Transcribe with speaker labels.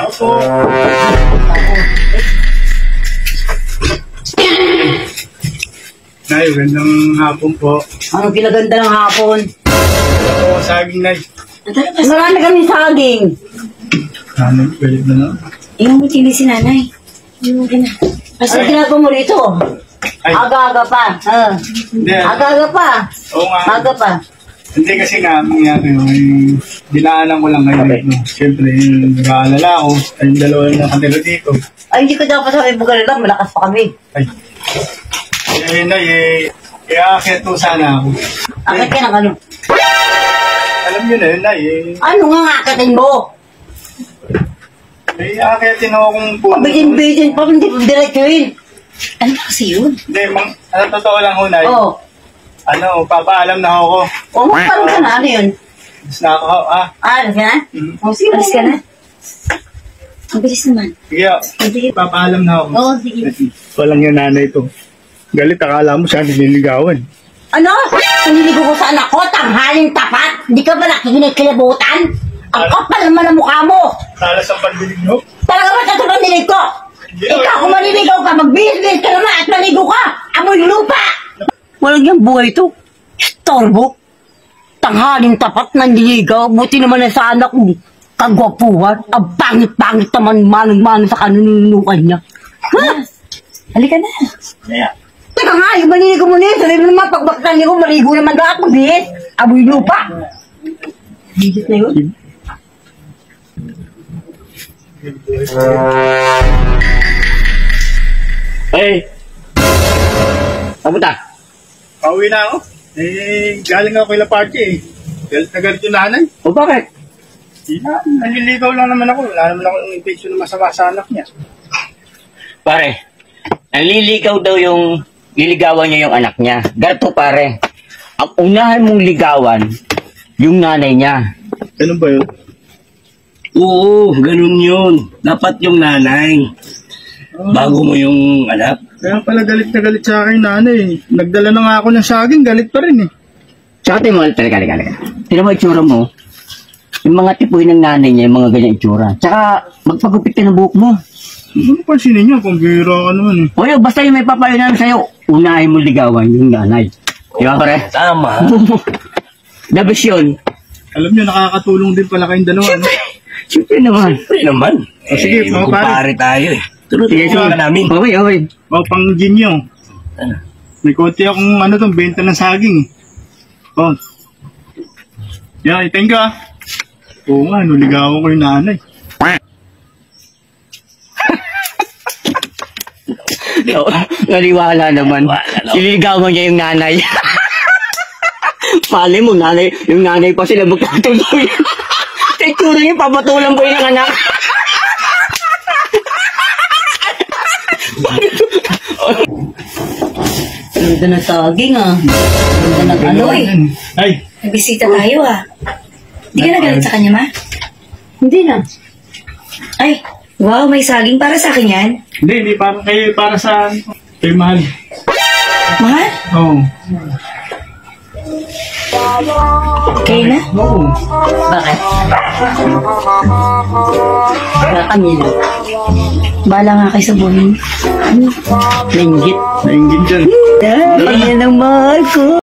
Speaker 1: Ako po. Nay, gandang hapon po.
Speaker 2: Anong kinaganda ng hapon?
Speaker 1: Oo, saging, Nay.
Speaker 2: Marami kami saging.
Speaker 1: Nanay, galit na na.
Speaker 3: Yung mutili si nanay. Yung gina.
Speaker 2: Ano ginagawa mo rito?
Speaker 1: Ay.
Speaker 2: Aga-aga pa.
Speaker 1: Hindi.
Speaker 2: Aga-aga pa.
Speaker 1: Oo nga.
Speaker 2: Aga pa.
Speaker 1: Hindi kasi nga, mangyari, dinaanan ko lang ngayon. No? Siyempre, nag-aalala ako. Ayun, dalawa na nakatira dito.
Speaker 2: Ay, hindi ko dapat sabi mo ganun lang. Malakas pa kami.
Speaker 1: Ay. Nay, kaya akit po sana ako.
Speaker 2: Akit ka ng ano?
Speaker 1: Alam nyo na yun, Nay.
Speaker 2: Ano nga akitin mo?
Speaker 1: Akitin ako kung puno.
Speaker 2: Bitin-bitin pa, hindi ko diretsuhin.
Speaker 3: Ano kasi yun?
Speaker 1: Hindi, totoo lang ho, Nay.
Speaker 2: Oo.
Speaker 1: Papaalam na ako.
Speaker 2: Oo, parang ka na. Ano yun?
Speaker 1: Mas na ako,
Speaker 2: Alas ka na?
Speaker 3: O, sige, alis ka na. Ang bilis naman.
Speaker 1: Sige, papaalam na ako.
Speaker 2: Oo, sige.
Speaker 1: Walang yung nanay to. Galit, akala mo siya nililigawan.
Speaker 2: Ano? Naniligo ko sa anak ko, tanghaling tapat. Di ka ba nakikinikilabutan? Ang kapal naman ang mukha mo.
Speaker 1: Talas ang pandilig mo.
Speaker 2: Talaga ba ito panilig ko? Ikaw kung maniligaw ka, magbihis-bihis ka naman at maligo ka. Amoy lupa. Walang yung buhay ito. Storbo. Tanghaling tapat naniligaw. Buti naman na sa anak mo. Kagwapuhan. Ang pangit-pangit naman manang-manang sa kanununukan niya. Ha?
Speaker 3: Halika na.
Speaker 1: Yeah.
Speaker 2: Teka nga, yung maliligo mo niya. Sabi mo naman, pagbaktan niyo, maligo naman lahat, magbihis. Amoy lupa. Bihis na yun.
Speaker 4: Hey! Kamusta?
Speaker 1: Pauwi na ako. Galing ako kay party eh. Galit na galit yung nanay.
Speaker 4: O bakit?
Speaker 1: Naliligaw lang naman ako. Wala naman ako yung intention na masama sa anak niya.
Speaker 4: Pare, naliligaw daw yung liligawan niya yung anak niya. Ganito pare, ang unahan mong ligawan, yung nanay niya.
Speaker 1: Ganun ba yun?
Speaker 5: Oo, ganun yun. Dapat yung nanay. Bago mo yung anak.
Speaker 1: Kaya pala galit na galit sa akin nanay. Nagdala na nga ako ng saging, galit pa rin eh.
Speaker 4: Tsaka tayo mo, talaga. Tignan mo itsura mo. Yung mga tipuin ng nanay niya, yung mga ganyan itsura. Tsaka, magpagupit ka ng buhok mo.
Speaker 1: Ano pansinin niyo? Kung bihira ka naman eh.
Speaker 4: O yun, basta yung may papayo namin sa'yo, unahin mo ligawan yung nanay. Di ba pare?
Speaker 5: Tama.
Speaker 4: Dabis yun.
Speaker 1: Alam niyo, nakakatulong din pala kayong dalawa. No?
Speaker 4: Siyempre naman.
Speaker 5: Siyempre naman.
Speaker 1: Sige, mga
Speaker 5: magkumpare tayo eh.
Speaker 4: Sige,
Speaker 5: Turuturuan ka namin.
Speaker 4: Okay.
Speaker 1: O, pang gin nyo.
Speaker 5: Ano?
Speaker 1: May konti akong benta ng saging. O. Yeah, thank you ah. Oo nga, ligawan ko yung nanay.
Speaker 4: Naliwala naman. Ililigawan niya yung nanay. Mali mo, yung nanay pa sila magkatuloy. Itsura niya, papatulang ko yung anak.
Speaker 2: Ganda na saging ah. Ganda ng ano eh.
Speaker 1: Ay,
Speaker 3: Nagbisita tayo ah. Di ka nagalit sa kanya, ma?
Speaker 2: Hindi na.
Speaker 3: Ay, wow, may saging para sa akin yan.
Speaker 1: hindi para sa kay mahal.
Speaker 3: Mahal?
Speaker 1: Oo.
Speaker 3: Kayo na?
Speaker 1: Oo.
Speaker 2: Bakit? Wala kami na.
Speaker 3: Bala nga kayo sa buhay.
Speaker 2: Nainggit.
Speaker 1: Nainggit dyan.
Speaker 2: Yan ang mahal ko.